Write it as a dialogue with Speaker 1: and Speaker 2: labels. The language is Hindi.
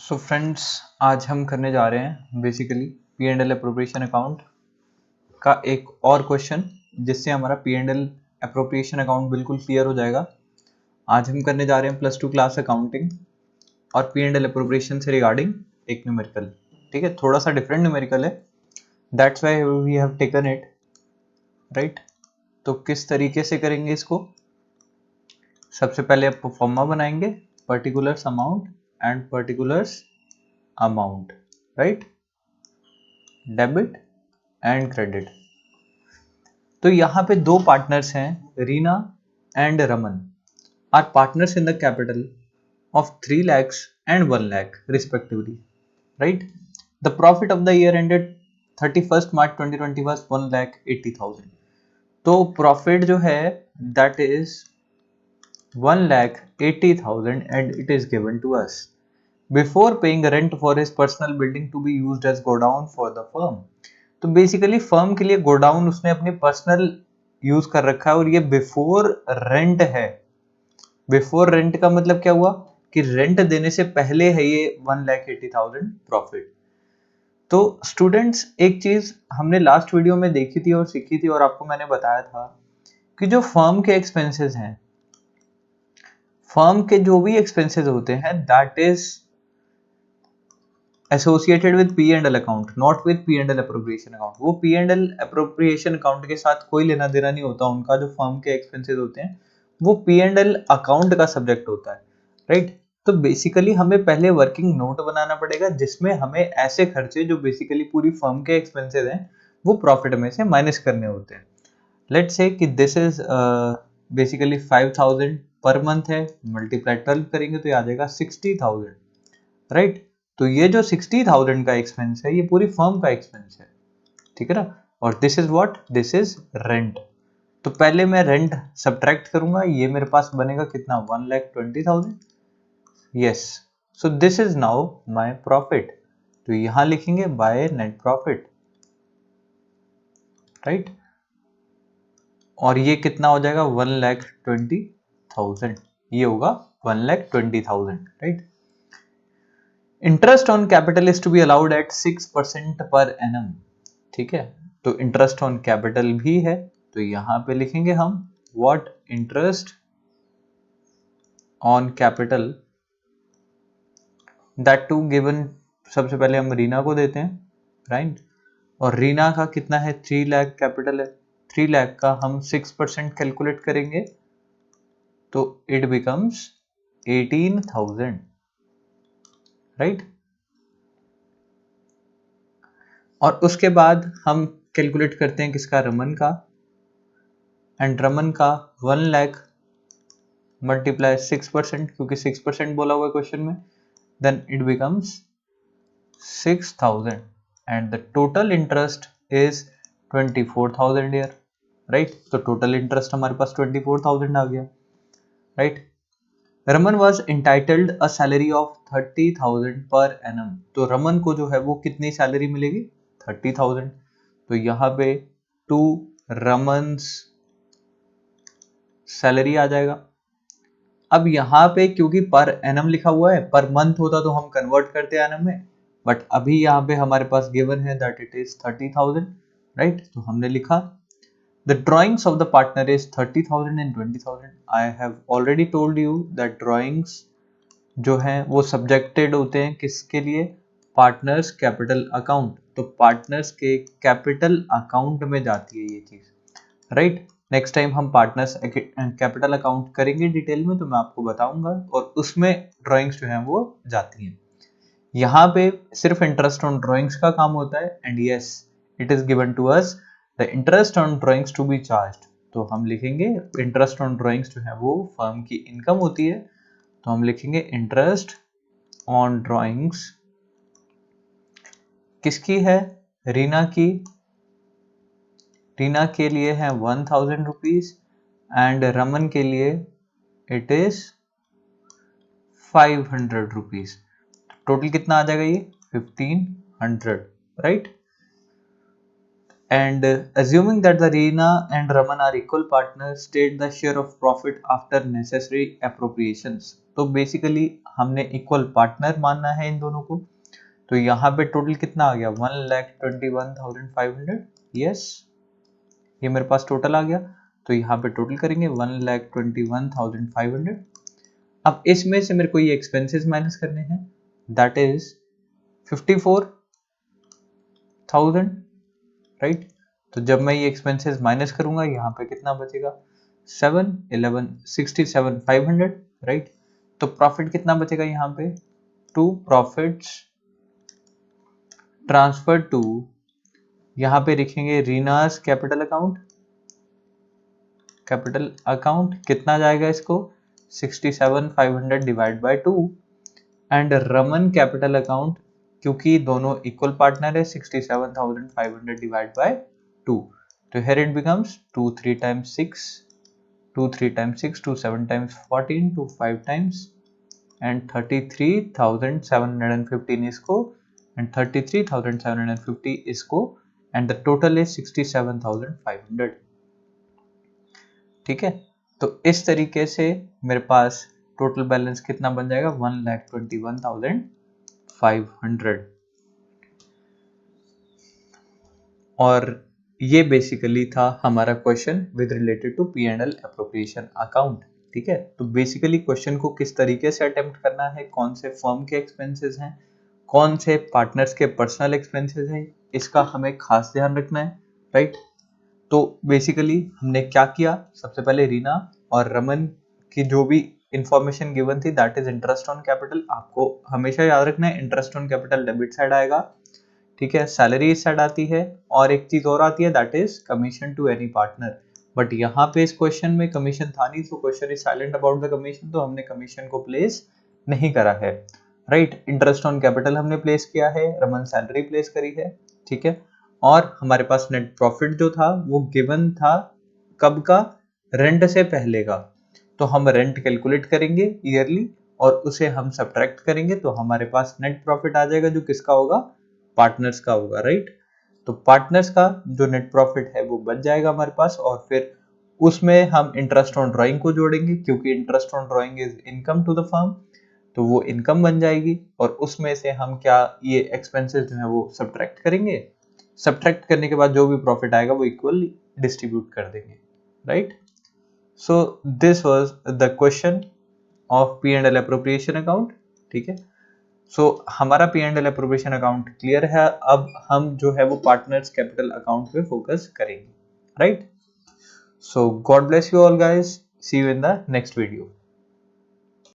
Speaker 1: सो फ्रेंड्स, आज हम करने जा रहे हैं basically P and L appropriation account का एक और क्वेश्चन, जिससे हमारा P and L appropriation account बिल्कुल क्लियर हो जाएगा। आज हम करने जा रहे हैं +2 क्लास अकाउंटिंग और पी एंड एल अप्रोप्रिएशन से रिगार्डिंग एक न्यूमेरिकल। ठीक है, थोड़ा सा डिफरेंट न्यूमेरिकल है, that's why we have taken it, right. तो किस तरीके से करेंगे इसको? सबसे पहले आप प्रोफॉर्मा बनाएंगे, particulars amount and particulars amount, right, debit and credit. तो यहाँ पे दो पार्टनर्स हैं, Reena and Raman are partners in the capital of 3 lakhs and 1 lakh respectively, right? The profit of the year ended 31st March 2020 was 1,80,000. तो प्रॉफिट जो है that is 1,80,000 and it is given to us before paying rent for his personal building to be used as godown for the firm. तो बेसिकली फर्म के लिए गोडाउन उसने अपनी पर्सनल यूज कर रखा है और ये बिफोर रेंट है। बिफोर रेंट का मतलब क्या हुआ कि रेंट देने से पहले है ये 1,80,000 प्रॉफिट। तो स्टूडेंट्स, एक चीज हमने लास्ट वीडियो में देखी थी और सीखी थी और आपको मैंने बताया था कि जो फर्म के एक्सपेंसेस हैं, फर्म के जो भी एक्सपेंसेस होते हैं that is associated with P and L account, not with P and L appropriation account. वो P and L appropriation account के साथ कोई लेना देना नहीं होता उनका। जो फर्म के एक्सपेंसेस होते हैं वो पी एंड एल अकाउंट का सब्जेक्ट होता है, राइट। तो बेसिकली हमें पहले वर्किंग नोट बनाना पड़ेगा जिसमें हमें ऐसे खर्चे जो बेसिकली पूरी फर्म के एक्सपेंसेस हैं वो प्रॉफिट में से माइनस करने होते हैं। लेट्स से कि this is basically 5,000 per month है, मल्टीप्लाई 12 करेंगे तो ये आ जाएगा 60,000, राइट। तो ये जो 60,000 का एक्सपेंस है ये पूरी फर्म का एक्सपेंस है, ठीक है ना। और this is what, this is rent. तो पहले मैं रेंट सब्ट्रैक्ट करूंगा, ये मेरे पास बनेगा कितना, 1,20,000। Yes, so this is now my profit. तो यहां लिखेंगे बाय नेट प्रॉफिट, राइट। और ये कितना हो जाएगा, 1,20,000। ये होगा 1,20,000, right. Interest on capital is to be allowed at 6% per annum, ठीक है। तो इंटरेस्ट ऑन कैपिटल भी है, तो यहां पे लिखेंगे हम what interest on capital that to given. सबसे पहले हम रीना को देते हैं, राइट। और रीना का कितना है, 3 लाख कैपिटल है। 3 लाख का हम 6% कैलकुलेट करेंगे तो इट बिकम्स 18,000, राइट। और उसके बाद हम कैलकुलेट करते हैं किसका, रमन का। एंड रमन का 1 लाख मल्टीप्लाई 6%, क्योंकि 6% बोला हुआ है क्वेश्चन में, then it becomes 6,000 and the total interest is 24,000 year, right. तो टोटल इंटरेस्ट हमारे पास 24,000 आ गया, right. Raman was entitled a salary of 30,000 per annum. तो रमन को जो है वो कितनी सैलरी मिलेगी, 30,000। तो यहाँ पे टू रमन्स सैलरी आ जाएगा। अब यहाँ पे क्योंकि पर एनम लिखा हुआ है, पर मंथ होता तो हम कन्वर्ट करते एनम में, बट अभी यहाँ पे हमारे पास गिवन है दैट इट इज 30,000, राइट। तो हमने लिखा the drawings of the partner is 30,000 and 20,000. I have already told you that drawings जो हैं वो सब्जेक्टेड होते हैं किसके लिए, पार्टनर्स कैपिटल अकाउंट। तो पार्टनर्स के कैपिटल अकाउंट में जाती है ये चीज, राइट। नेक्स्ट टाइम हम पार्टनर्स कैपिटल अकाउंट करेंगे डिटेल में तो मैं आपको बताऊंगा, और उसमें ड्राइंग्स जो हैं वो जाती हैं। यहाँ पे सिर्फ इंटरेस्ट ऑन ड्राइंग्स का काम होता है, and yes it is given to us the interest on drawings to be charged. तो हम लिखेंगे इंटरेस्ट ऑन ड्राइंग्स जो है वो फर्म की इनकम होती है, तो हम लिखेंगे इंटरेस्ट ऑन ड्राइंग्स किसकी है, रीना की। रीना के लिए है 1,000 रुपीज एंड रमन के लिए इट इज 500 रुपीज। टोटल कितना आ जाएगा, ये 1,500, right. and assuming that the Reena and Raman are equal partners, state the share of profit after necessary appropriations. तो बेसिकली हमने इक्वल पार्टनर मानना है इन दोनों को, तो यहाँ पे टोटल कितना आ गया 1,21,500। यस, ये मेरे पास टोटल आ गया, तो यहाँ पे टोटल करेंगे 1,21,500। अब इसमें से मेरे को ये एक्सपेंसेस माइनस करने हैं, दैट इज 54,000, राइट। तो जब मैं ये एक्सपेंसेस माइनस करूंगा यहाँ पे कितना बचेगा 7, 11, 67,500, राइट। तो प्रॉफिट कितना बचेगा यहाँ पे, टू प्रॉफिट्स ट्रांसफर टू, यहाँ पे लिखेंगे रीनास कैपिटल अकाउंट कितना जाएगा इसको 67,500 divide by 2, and Raman capital account, क्योंकि दोनों इक्वल पार्टनर है, 67,500 डिवाइड बाय 2, तो here it becomes 2 3 times 6, 2 3 times 6, 2 7 times 14, 2 5 times, and 33,715 इसको, and 33,750 इसको, and the total is 67,500। ठीक है, तो इस तरीके से मेरे पास टोटल बैलेंस कितना बन जाएगा 1,21,500। और ये बेसिकली था हमारा question with related to P&L appropriation account. ठीक है, तो बेसिकली क्वेश्चन को किस तरीके से अटेम्प्ट करना है, कौन से फर्म के एक्सपेंसेस हैं, कौन से पार्टनर्स के पर्सनल एक्सपेंसेस हैं, इसका हमें खास ध्यान रखना है, राइट। तो बेसिकली हमने क्या किया, सबसे पहले रीना और रमन की जो भी इंफॉर्मेशन गिवन थी that is interest on capital. आपको हमेशा याद रखना है interest on capital debit side आएगा, ठीक है, सैलरी इस साइड आती है, और एक चीज और आती है that is commission to any partner. But यहाँ पे इस क्वेश्चन में कमीशन था नहीं, तो question is silent about the commission, तो हमने कमीशन को प्लेस नहीं करा है, राइट। इंटरेस्ट ऑन कैपिटल हमने प्लेस किया है, रमन सैलरी प्लेस करी है, ठीक है। और हमारे पास नेट प्रॉफिट जो था वो गिवन था कब का, रेंट से पहले का, तो हम रेंट कैलकुलेट करेंगे ईयरली और उसे हम सब्ट्रैक्ट करेंगे, तो हमारे पास नेट प्रॉफिट आ जाएगा जो किसका होगा, पार्टनर्स का होगा, राइट। तो पार्टनर्स का जो नेट प्रॉफिट है वो बच जाएगा हमारे पास, और फिर उसमें हम इंटरेस्ट ऑन ड्राइंग को जोड़ेंगे, क्योंकि interest on drawing is income to the firm, तो वो इनकम बन जाएगी, और उसमें से हम क्या ये एक्सपेंसेस जो है वो सब्ट्रैक्ट करेंगे, सब्ट्रैक्ट करने के बाद जो भी प्रॉफिट आएगा वो इक्वली डिस्ट्रीब्यूट कर देंगे, right. So this was the question of P&L appropriation account. ठीक है, सो हमारा P&L एप्रोप्रिएशन अकाउंट क्लियर है, अब हम जो है वो पार्टनर्स कैपिटल अकाउंट पे फोकस करेंगे, right. So God bless you all guys, see you in the next video.